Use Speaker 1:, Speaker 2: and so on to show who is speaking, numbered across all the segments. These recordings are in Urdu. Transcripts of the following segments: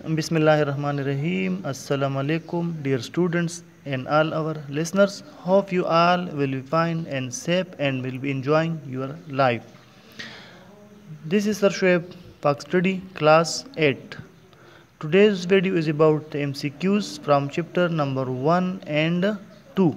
Speaker 1: Bismillahirrahmanirrahim. Assalamu alaikum, dear students and all our listeners. Hope you all will be fine and safe and will be enjoying your life. This is Sir Shoaib, Park Study, Class 8. Today's video is about the MCQs from chapter number 1 and 2.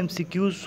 Speaker 1: MCQs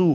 Speaker 1: 2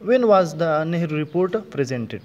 Speaker 1: When was the Nehru report presented?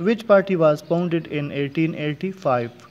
Speaker 1: Which party was founded in 1885?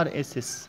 Speaker 1: RSS.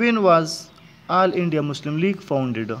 Speaker 1: When was All India Muslim League founded?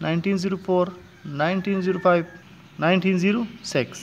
Speaker 1: 1904, 1905, 1906.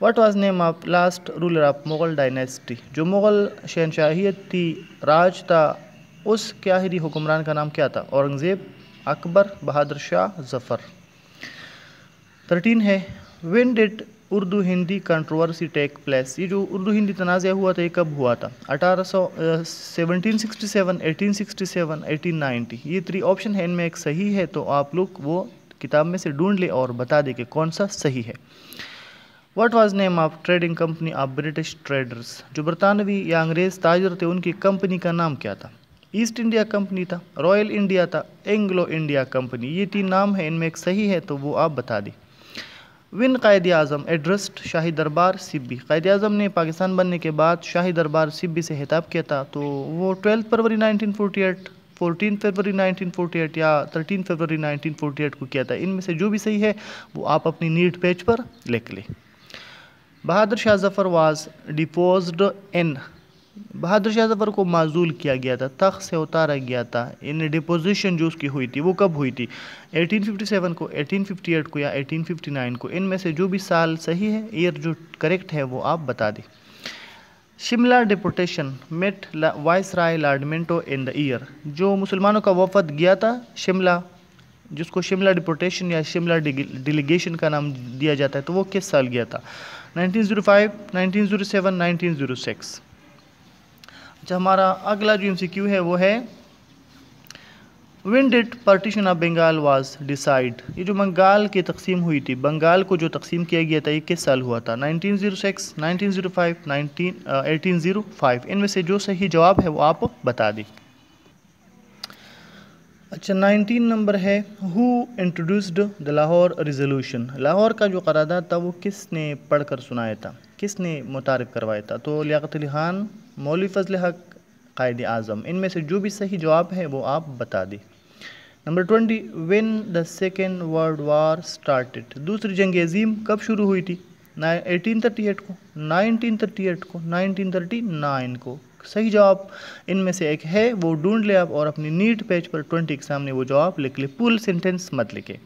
Speaker 1: What was name of last ruler of Mughal dynasty, جو مغل شہنشاہیت تھی، راج تھا، اس کے آخری حکمران کا نام کیا تھا؟ اورنگزیب، اکبر، بہادر شاہ، ظفر۔ 13 ہے when ڈڈ Urdu Hindi controversy take place, یہ جو اردو ہندی تنازع ہوا تھا یہ کب ہوا تھا؟ 1767، 1867، 1890۔ یہ 3 آپشن ہے، ان میں ایک صحیح ہے تو آپ لوگ وہ کتاب میں سے ڈھونڈ لیں اور بتا دیں کہ کون سا صحیح ہے۔ What was name of trading company of British traders, جو برطانوی یا انگریز تاجر تھے ان کی کمپنی کا نام کیا تھا؟ ایسٹ انڈیا کمپنی تھا، رائل انڈیا تھا، اینگلو انڈیا کمپنی۔ یہ 3 نام ہیں، ان میں ایک صحیح ہے تو وہ آپ بتا دیں۔ ون قائد اعظم ایڈریسڈ شاہی دربار سبی، قائد اعظم نے پاکستان بننے کے بعد شاہی دربار سبی سے خطاب کیا تھا، تو وہ 12 فروری 1948، 14 فروری 1948 یا 13 فروری 1948 کو کیا تھا۔ ان میں سے جو بھی صحیح ہے وہ آپ اپنی نیٹ پیج پر لکھ لیں۔ بہادر شاہ ظفر واز ڈیپوزڈ ان، بہادر شاہ ظفر کو معزول کیا گیا تھا، تخت سے اتارا گیا تھا، ان ڈیپوزیشن جو اس کی ہوئی تھی وہ کب ہوئی تھی؟ 1857 کو، 1858 کو یا 1859 کو۔ ان میں سے جو بھی سال صحیح ہے، ایئر جو کریکٹ ہے وہ آپ بتا دیں۔ Shimla deputation meat voice Rai lord Manto in the year, جو مسلمانوں کا وفد گیا تھا شملہ، جس کو شملہ ڈیپوٹیشن یا شملہ ڈیلیگیشن کا نام دیا جاتا ہے، تو وہ کس سال گیا تھا؟ 1905، 1907، 1906۔ اچھا، ہمارا اگلا جو MCQ ہے وہ ہے when ڈڈ partition of Bengal was decide, یہ جو بنگال کی تقسیم ہوئی تھی، بنگال کو جو تقسیم کیا گیا تھا یہ کس سال ہوا تھا؟ 1906، 1905، 1805۔ ان میں سے جو صحیح جواب ہے وہ آپ بتا دیں۔ اچھا، 19 نمبر ہے ہو انٹروڈیوسڈ دا لاہور ریزولوشن، لاہور کا جو قرارداد تھا وہ کس نے پڑھ کر سنایا تھا، کس نے متعارف کروایا تھا؟ تو لیاقت علی خان، مولوی فضل حق، قائد اعظم۔ ان میں سے جو بھی صحیح جواب ہے وہ آپ بتا دیں۔ Number 20 when the second world war started, دوسری جنگ عظیم کب شروع ہوئی تھی؟ 1838 کو، 1938 کو، 1939 کو۔ صحیح جواب ان میں سے ایک ہے، وہ ڈھونڈ لیں آپ اور اپنی نیٹ پیج پر 20 کے سامنے وہ جواب لکھ لیں، پول سینٹینس مت لکھیں۔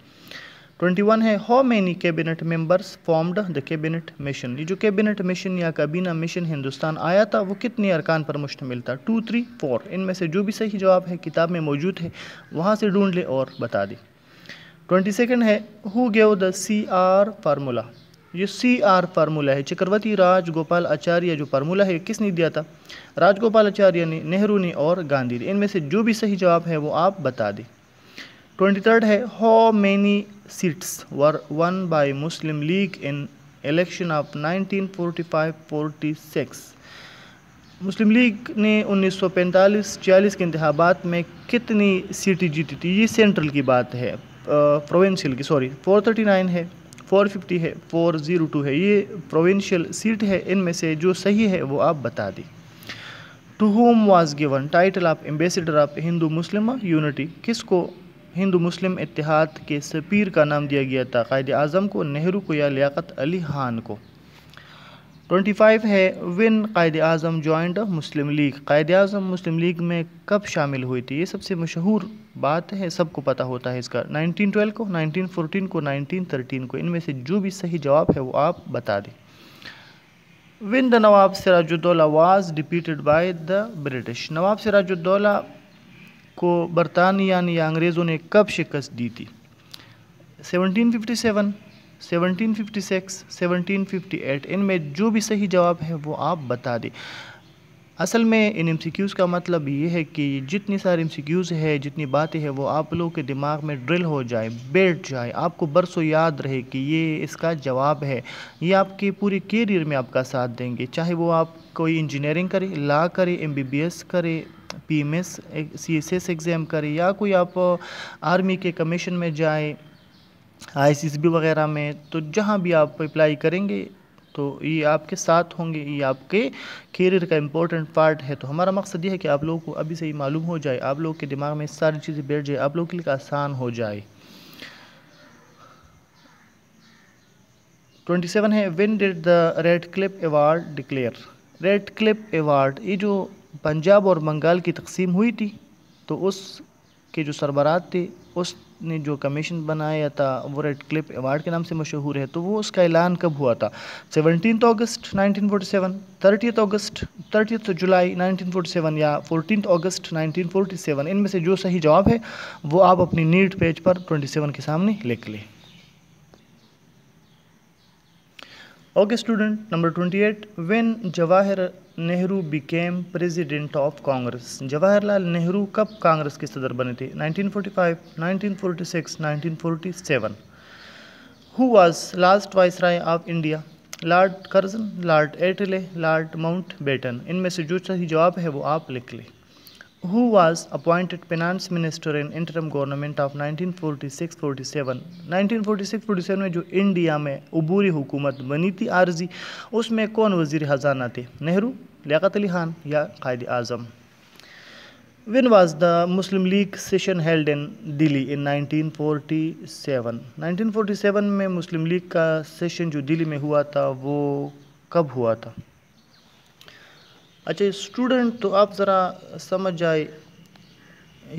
Speaker 1: 21 ہے how many cabinet members formed the cabinet mission, یہ جو کیبنٹ مشن یا کابینہ مشن ہندوستان آیا تھا وہ کتنے ارکان پر مشتمل تھا؟ 2، 3، 4۔ ان میں سے جو بھی صحیح جواب ہے کتاب میں موجود ہے وہاں سے ڈھونڈ لیں اور بتا دیں۔ 22 ہے ہو گیو دا CR فارمولا، یہ CR فارمولا ہے، چکرورتی راج گوپال آچاریہ جو فارمولا ہے کس نے دیا تھا؟ راج گوپال آچاریہ نے، نہرو نے اور گاندھی نے۔ ان میں سے جو بھی صحیح جواب ہے وہ آپ بتا دیں۔ 23 ہے how many seats were won by Muslim League in election of 1945-46، Muslim League نے 1945-46 کے انتخابات میں کتنی سیٹیں جیتی تھی؟ یہ سینٹرل کی بات ہے، پروونشل کی، سوری۔ 439 ہے، 450 ہے، 402 ہے، یہ پروونشل سیٹ ہے۔ ان میں سے جو صحیح ہے وہ آپ بتا دیں۔ To whom was given title of ambassador of Hindu Muslim unity, کس کو ہندو مسلم اتحاد کے سفیر کا نام دیا گیا تھا؟ قائد اعظم کو، نہرو کو یا لیاقت علی خان کو؟ 25 ہے when Quaid Azam joined Muslim league, Quaid Azam Muslim league میں کب شامل ہوئی تھی؟ یہ سب سے مشہور بات ہے، سب کو پتہ ہوتا ہے اس کا۔ 1912 کو، 1914 کو، 1913 کو۔ ان میں سے جو بھی صحیح جواب ہے وہ آپ بتا دیں۔ When the Nawab Siraj ud-Daulah was defeated by the British, Nawab Siraj ud-Daulah کو برطانیہ یا انگریزوں نے کب شکست دی تھی؟ 1757، 1756، 1758۔ ان میں جو بھی صحیح جواب ہے وہ آپ بتا دیں۔ اصل میں ان MCQs کا مطلب یہ ہے کہ جتنی ساری MCQs ہے، جتنی باتیں ہیں وہ آپ لوگوں کے دماغ میں ڈرل ہو جائے، بیٹھ جائے، آپ کو برسوں یاد رہے کہ یہ اس کا جواب ہے۔ یہ آپ کے پورے کیریئر میں آپ کا ساتھ دیں گے، چاہے وہ آپ کوئی انجینئرنگ کرے، لا کرے، MBBS کرے، PMS CSS ایگزام کرے، یا کوئی آپ آرمی کے کمیشن میں جائیں، ICSB وغیرہ میں، تو جہاں بھی آپ اپلائی کریں گے تو یہ آپ کے ساتھ ہوں گے، یہ آپ کے کیریئر کا امپورٹنٹ پارٹ ہے۔ تو ہمارا مقصد یہ ہے کہ آپ لوگوں کو ابھی سے ہی معلوم ہو جائے، آپ لوگوں کے دماغ میں ساری چیزیں بیٹھ جائے، آپ لوگوں کے لیے آسان ہو جائے۔ 27 ہے when did the Radcliffe award declare, Radcliffe award یہ جو پنجاب اور بنگال کی تقسیم ہوئی تھی تو اس کے جو سربراہ تھے اس نے جو کمیشن بنایا تھا وہ ریڈ کلف ایوارڈ کے نام سے مشہور ہے، تو وہ اس کا اعلان کب ہوا تھا؟ 17 اگست 1947، 30 جولائی 1947 یا 14 اگست 1947؟ ان میں سے جو صحیح جواب ہے وہ آپ اپنی نیٹ پیج پر 27 کے سامنے لکھ لیں۔ Okay student, number 28. When Jawahar Nehru became president of Congress, Jawahar Lal Nehru کب کانگریس کے صدر بنے تھے؟ 1945، 1946، 1947۔ Who was last viceroy of India? Lord Curzon, Lord Attlee, Lord Mountbatten? ان میں سے جو صحیح جواب ہے وہ آپ لکھ لیں۔ Who was appointed finance minister in interim government of 1946-47؟ 1946-47 میں جو انڈیا میں عبوری حکومت بنی تھی عارضی، اس میں کون وزیر خزانہ تھے؟ نہرو، لیاقت علی خان یا Quaid Azam? When was the Muslim League session held in Delhi in 1947؟ 1947 میں مسلم لیگ کا سیشن جو دلی میں ہوا تھا وہ کب ہوا تھا؟ اچھا اسٹوڈنٹ، تو آپ ذرا سمجھ جائے،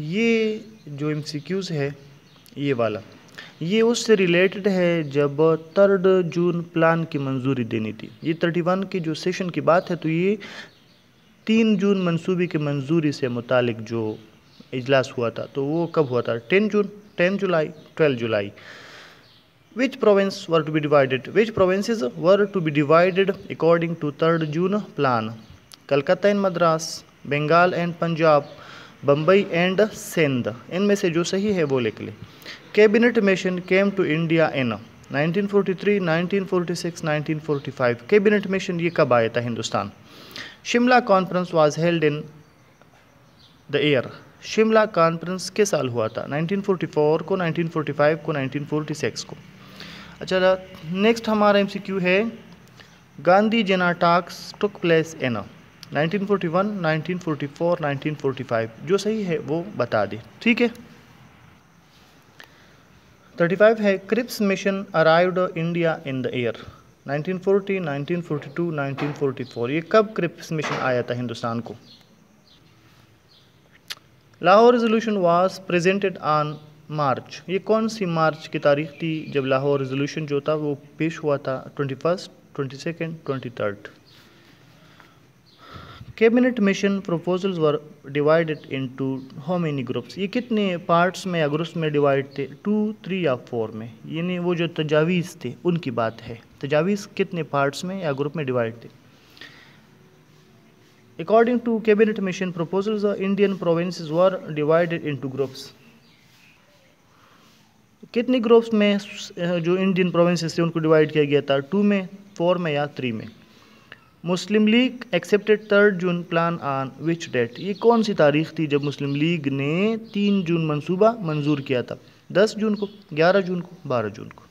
Speaker 1: یہ جو ایم سی کیوز ہے یہ والا، یہ اس سے ریلیٹڈ ہے جب 3 جون پلان کی منظوری دینی تھی۔ یہ 31 کی جو سیشن کی بات ہے، تو یہ 3 جون منصوبے کی منظوری سے متعلق جو اجلاس ہوا تھا تو وہ کب ہوا تھا؟ 10 جون، 10 جولائی، 12 جولائی۔ Which province were to be divided? Which provinces were to be divided according to 3 June plan? Calcutta and Madras, Bengal and Punjab, Bombay and Sindh? ان میں سے جو صحیح ہے وہ لکھ لیں۔ Cabinet mission came to India in 1943، 1946، 1945؟ Cabinet mission یہ کب آیا تھا Hindustan? Shimla conference was held in the year, Shimla conference کس سال ہوا تھا؟ 1944 کو، 1945 کو، 1946 کو؟ اچھا نیکسٹ ہمارا ایم سی کیو ہے، گاندھی جنا ٹاکس ٹک پلیس ان 1941، 1944، 1945؟ جو صحیح ہے وہ بتا دیں، ٹھیک ہے۔ 35 ہے، کرپس mission arrived India in the year 1940، 1942، 1944؟ یہ کب کرپس مشن آیا تھا ہندوستان کو؟ لاہور ریزولوشن واز پریزنٹڈ آن مارچ، یہ کون سی مارچ کی تاریخ تھی جب لاہور ریزولوشن جو تھا وہ پیش ہوا تھا؟ 21، 22، 23۔ Cabinet mission proposals were divided into how many groups? یہ کتنے پارٹس میں یا گروپس میں ڈیوائڈ تھے؟ 2، 3 یا 4 میں؟ یعنی وہ جو تجاویز تھے ان کی بات ہے، تجاویز کتنے پارٹس میں یا گروپ میں ڈیوائڈ تھے؟ According to cabinet mission proposals, Indian provinces were divided into groups. کتنے گروپس میں جو انڈین پروونسز تھے ان کو ڈیوائڈ کیا گیا تھا؟ 2 میں، 4 میں یا 3 میں؟ Muslim League accepted 3 June plan on which date? یہ کون سی تاریخ تھی جب مسلم لیگ نے 3 جون منصوبہ منظور کیا تھا؟ 10 جون کو، 11 جون کو، 12 جون کو؟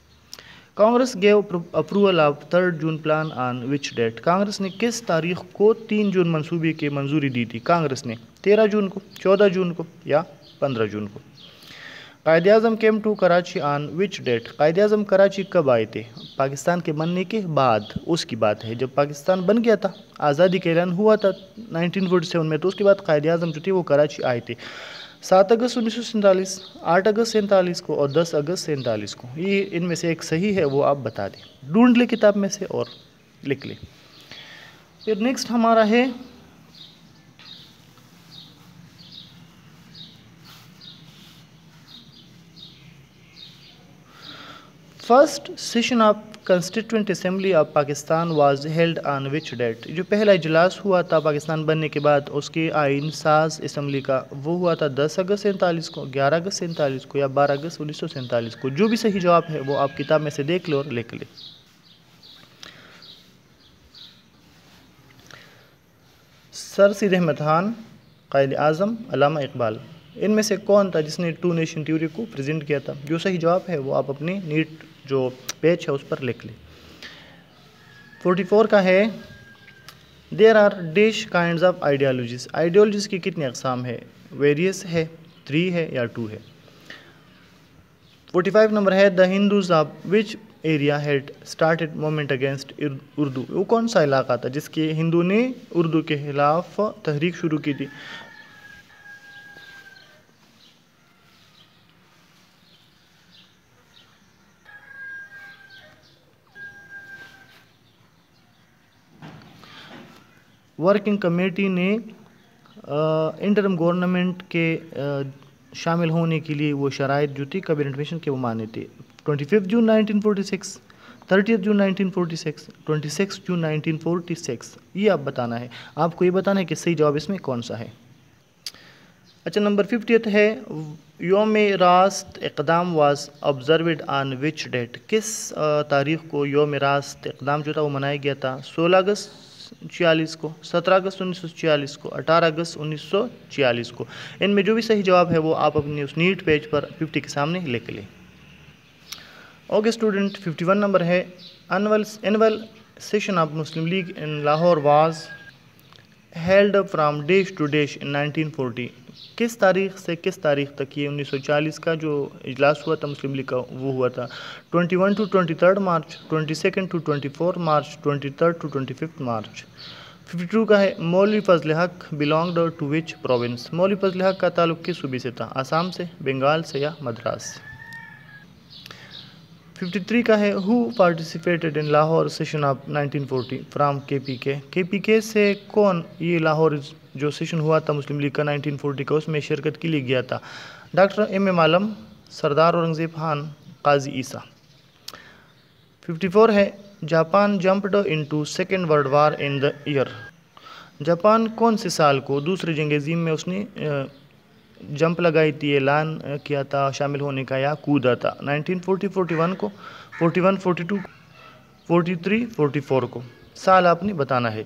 Speaker 1: Congress gave approval of 3 June plan on which date? Congress نے کس تاریخ کو 3 جون منصوبے کی منظوری دی تھی؟ کانگریس نے 13 جون کو، 14 جون کو یا 15 جون کو؟ Quaid Azam came to Karachi on which date? Quaid Azam Karachi کب آئے تھے؟ پاکستان کے بننے کے بعد، اس کی بات ہے، جب پاکستان بن گیا تھا، آزادی کا اعلان ہوا تھا 1947 میں، تو اس کے بعد قائد اعظم جو تھے وہ کراچی آئے تھے 7 اگست 1947، 8 اگست 47 کو اور 10 اگست 47 کو۔ یہ ان میں سے ایک صحیح ہے وہ آپ بتا دیں، ڈھونڈ لیں کتاب میں سے اور لکھ لیں۔ پھر نیکسٹ ہمارا ہے first session of constituent assembly of Pakistan was held on which date? جو پہلا اجلاس ہوا تھا پاکستان بننے کے بعد اس کے آئین ساز اسمبلی کا، وہ ہوا تھا 10 اگست 47 کو، 11 اگست 47 کو یا 12 اگست 1947 کو؟ جو بھی صحیح جواب ہے وہ آپ کتاب میں سے دیکھ لو اور لکھ لیں۔ سر سید احمد خان، قائد اعظم، علامہ اقبال؟ ان میں سے کون تھا جس نے 2 نیشن تھیوری کو پریزنٹ کیا تھا؟ جو صحیح جواب ہے وہ آپ اپنی نیٹ جو پیج ہے اس پر لکھ لیں۔ 44 کا ہے، there are dash kinds of ideologies? Ideologies کی کتنی اقسام ہے؟ ویریس ہے، 3 ہے یا 2 ہے؟ 45 نمبر ہے، the Hindus of which area had started movement against Urdu? وہ کون سا علاقہ تھا جس کے ہندو نے اردو کے خلاف تحریک شروع کی تھی؟ ورکنگ کمیٹی نے انٹرم گورنمنٹ کے شامل ہونے کے لیے وہ شرائط جو تھی کیبنٹ مشن کے وہ مانے تھے. 25 جون 1946, 30 جون 1946, 26 جون 1946. یہ آپ بتانا ہے, آپ کو یہ بتانا ہے کہ صحیح جواب اس میں کون سا ہے. اچھا نمبر 50 ہے یوم راست اقدام was observed on which date. کس تاریخ کو یوم راست اقدام جو تھا وہ منایا گیا تھا؟ 16 اگست 46 کو, 17 اگست 1946 کو, 18 اگست 1946 کو. ان میں جو بھی صحیح جواب ہے وہ آپ اپنے اس نیٹ پیج پر 50 کے سامنے لکھ لیں. اوکے اسٹوڈنٹ, 51 نمبر ہے annual session of Muslim League in Lahore was held from dash to dash in 1940. کس تاریخ سے کس تاریخ تک یہ 1940 کا جو اجلاس ہوا تھا مسلم لیگ کا وہ ہوا تھا؟ 21 to 23 March, 22 to 24 March, 23 to 25 March. 52 کا ہے مولوی فضل حق بلانگڈ ٹو وچ پروونس. مولوی فضل حق کا تعلق کس صوبے سے تھا؟ آسام سے, بنگال سے یا مدراس سے. 53 کا ہے who participated in Lahore session of 1940 from K P کے. کے پی کے سے کون یہ لاہور جو سیشن ہوا تھا مسلم لیگ کا 1940 کا اس میں شرکت کے لیے گیا تھا؟ ڈاکٹر ایم ایم عالم, سردار اورنگزیب خان, قاضی عیسیٰ. 54 ہے Japan jumped into second world war in the year. Japan کون سے سال کو دوسری جنگ عظیم میں اس نے جمپ لگائی تھی, اعلان کیا تھا شامل ہونے کا یا کودا تھا؟ 1940 41 کو, 41 42 43 44 کو. سال آپ نے بتانا ہے.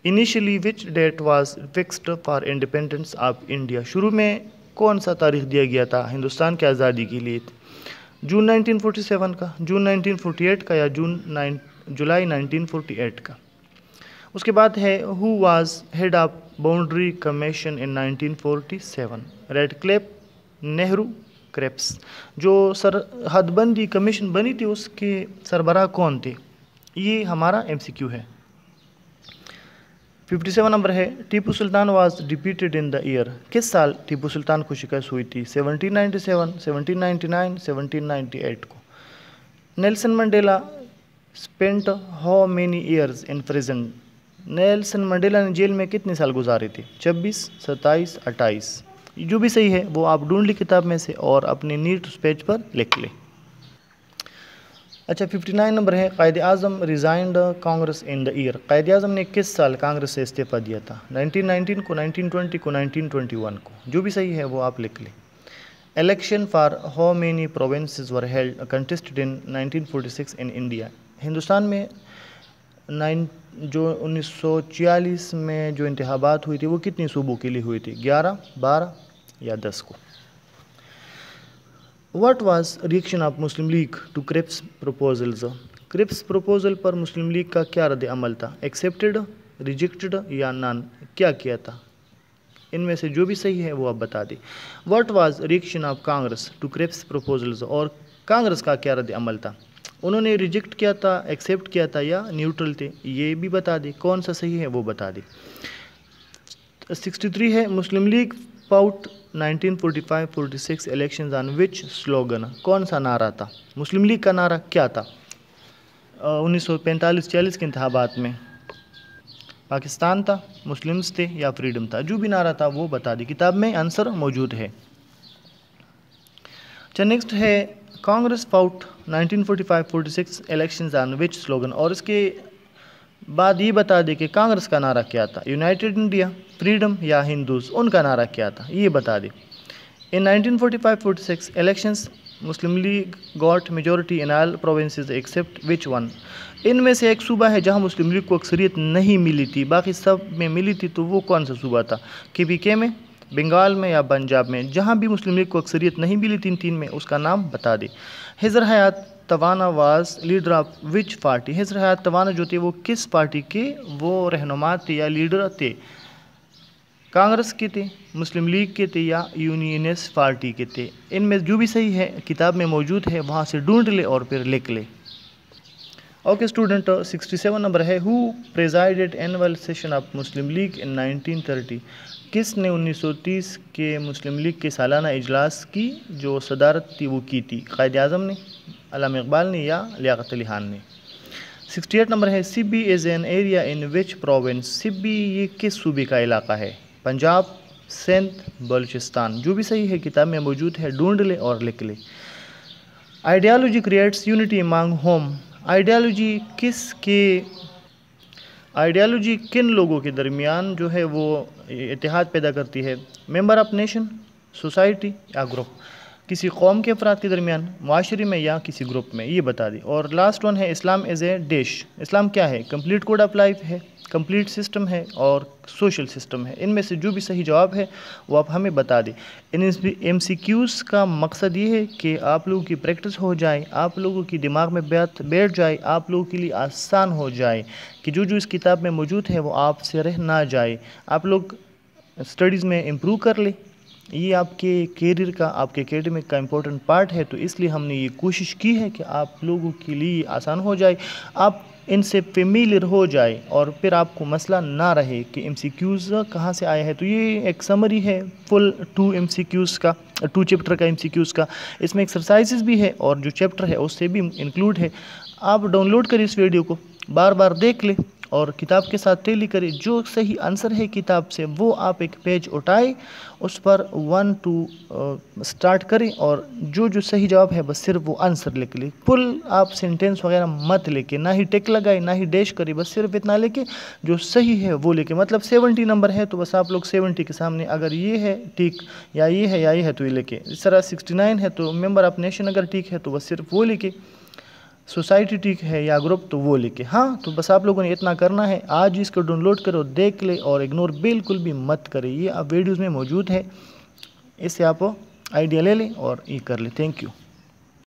Speaker 1: Initially which date was fixed for independence of India. شروع میں کون سا تاریخ دیا گیا تھا ہندوستان کی آزادی کے لیے؟ جون 1947 کا, جون 1948 کا یا جولائی 1948 کا. اس کے بعد ہے who was head of boundary commission in 1947. Radcliffe, Nehru, Cripps. جو سرحد بندی کمیشن بنی تھی اس کے سربراہ کون تھے؟ یہ ہمارا ایم سی کیو ہے. 57 نمبر ہے Tipu Sultan was ڈیپیٹڈ in the year. کس سال ٹیپو سلطان کو شکست ہوئی تھی؟ 1797, 1799, 1798 کو. Nelson Mandela spent how many years in prison. Nelson Mandela نے جیل میں کتنے سال گزارے تھے؟ 26, 27, 28. جو بھی صحیح ہے وہ آپ ڈھونڈ لی کتاب میں سے اور اپنے نیٹ پیج پر لکھ لیں. اچھا 59 نمبر ہے Quaid Azam resigned Congress in the year. Quaid Azam نے کس سال کانگریس سے استعفیٰ دیا تھا؟ 1919 کو, 1920 کو, 1921 کو. جو بھی صحیح ہے وہ آپ لکھ لیں. Election for how many provinces were held contested in 1946 in India. Hindustan میں جو 1946 میں جو انتخابات ہوئی تھی وہ کتنی صوبوں کے لیے ہوئی تھی؟ 11, 12 یا 10 کو. What was reaction of Muslim League to Cripps proposals. Cripps proposal پر مسلم لیگ کا کیا رد عمل تھا؟ ایکسیپٹڈ, ریجیکٹڈ یا نان. کیا کیا تھا؟ ان میں سے جو بھی صحیح ہے وہ آپ بتا دیں. What was reaction of Congress to Cripps proposals. اور کانگریس کا کیا رد عمل تھا؟ انہوں نے ریجیکٹ کیا تھا, ایکسیپٹ کیا تھا یا نیوٹرل تھے؟ یہ بھی بتا دیں. کون سا صحیح ہے وہ بتا دیں. 63 ہے مسلم لیگ فاؤٹ 1945-46 الیکشنز آن وچ سلوگن. کون سا نعرہ تھا؟ مسلم لیگ کا نعرہ کیا تھا 1945-46 کے انتخابات میں؟ پاکستان تھا, مسلمز تھے یا فریڈم تھا؟ جو بھی نعرہ تھا وہ بتا دی. کتاب میں آنسر موجود ہے. اچھا نیکسٹ ہے کانگریس فاؤٹ 1945-46 الیکشنز آن وچ سلوگن. اور اس کے بعد یہ بتا دے کہ کانگریس کا نعرہ کیا تھا؟ یونائٹڈ انڈیا, فریڈم یا ہندوز. ان کا نعرہ کیا تھا یہ بتا دے. In 1945-46 elections Muslim League got majority in all provinces except which one. ان میں سے ایک صوبہ ہے جہاں مسلم لیگ کو اکثریت نہیں ملی تھی, باقی سب میں ملی تھی. تو وہ کون سا صوبہ تھا؟ کے پی کے میں, بنگال میں یا پنجاب میں؟ جہاں بھی مسلم لیگ کو اکثریت نہیں ملی تین میں اس کا نام بتا دے. Khizar Hayat Tiwana was leader of which party. Khizar Hayat توانا جو تھے وہ کس پارٹی کے وہ رہنما تھے یا لیڈر تھے؟ کانگریس کے تھے, مسلم لیگ کے تھے یا یونینسٹ پارٹی کے تھے؟ ان میں جو بھی صحیح ہے کتاب میں موجود ہے, وہاں سے ڈھونڈ لے اور پھر لکھ لے. اوکے اسٹوڈنٹ, 67 نمبر ہے who presided annual session of Muslim League in 1930. کس نے 1930 کے مسلم لیگ کے سالانہ اجلاس کی جو صدارت تھی وہ کی تھی؟ قائد اعظم نے, علامہ اقبال نے یا لیاقت علی خان نے؟ 68 نمبر ہے Sibi is an area in which province. Sibi یہ کس صوبے کا علاقہ ہے؟ پنجاب، سندھ، بلوچستان. جو بھی صحیح ہے کتاب میں موجود ہے، ڈھونڈ لے اور لکھ لے. Ideology creates unity among home. Ideology کن لوگوں کے درمیان جو ہے وہ اتحاد پیدا کرتی ہے؟ ممبر آف نیشن، سوسائٹی یا گروپ. کسی قوم کے افراد کے درمیان، معاشرے میں یا کسی گروپ میں، یہ بتا دی. اور لاسٹ ون ہے اسلام از اے ڈیش. اسلام کیا ہے؟ کمپلیٹ کوڈ آف لائف ہے، کمپلیٹ سسٹم ہے اور سوشل سسٹم ہے. ان میں سے جو بھی صحیح جواب ہے وہ آپ ہمیں بتا دیں. ان ایم سی کیوز کا مقصد یہ ہے کہ آپ لوگوں کی پریکٹس ہو جائے، آپ لوگوں کی دماغ میں بیٹھ جائے، آپ لوگوں کے لیے آسان ہو جائے کہ جو اس کتاب میں موجود ہے وہ آپ سے رہ نہ جائے. آپ لوگ اسٹڈیز میں امپروو کر لیں. یہ آپ کے کیریئر کا، آپ کے اکیڈمک کا امپورٹنٹ پارٹ ہے، تو اس لیے ہم نے یہ کوشش کی ہے کہ آپ لوگوں کے لیے آسان ہو جائے، آپ ان سے فیملیئر ہو جائے اور پھر آپ کو مسئلہ نہ رہے کہ ایم سی کیوز کہاں سے آیا ہے. تو یہ ایک سمری ہے فل 2 چیپٹر کا ایم سی کیوز کا. اس میں ایکسرسائزز بھی ہے اور جو چیپٹر ہے اس سے بھی انکلوڈ ہے. آپ ڈاؤن لوڈ کریں اس ویڈیو کو، بار بار دیکھ لیں اور کتاب کے ساتھ ٹیلی کریں. جو صحیح آنسر ہے کتاب سے وہ آپ ایک پیج اٹھائیں، اس پر 1 2 سٹارٹ کریں اور جو صحیح جواب ہے بس صرف وہ آنسر لکھ لیں. فل آپ سینٹینس وغیرہ مت لے کے، نہ ہی ٹک لگائے نہ ہی ڈیش کرے، بس صرف اتنا لے کے جو صحیح ہے وہ لے کے. مطلب 70 نمبر ہے تو بس آپ لوگ 70 کے سامنے اگر یہ ہے ٹھیک یا یہ ہے یا یہ ہے تو یہ لے کے. اس طرح 69 ہے تو ممبر آف نیشن اگر ٹھیک ہے تو بس صرف وہ لے کے. سوسائٹی ٹھیک ہے یا گروپ تو وہ لکھے. ہاں تو بس آپ لوگوں نے اتنا کرنا ہے. آج اس کو ڈاؤن لوڈ کرو، دیکھ لے اور اگنور بالکل بھی مت کرے. یہ آپ ویڈیوز میں موجود ہے، اس سے آپ آئیڈیا لے لیں اور یہ کر لیں. Thank you.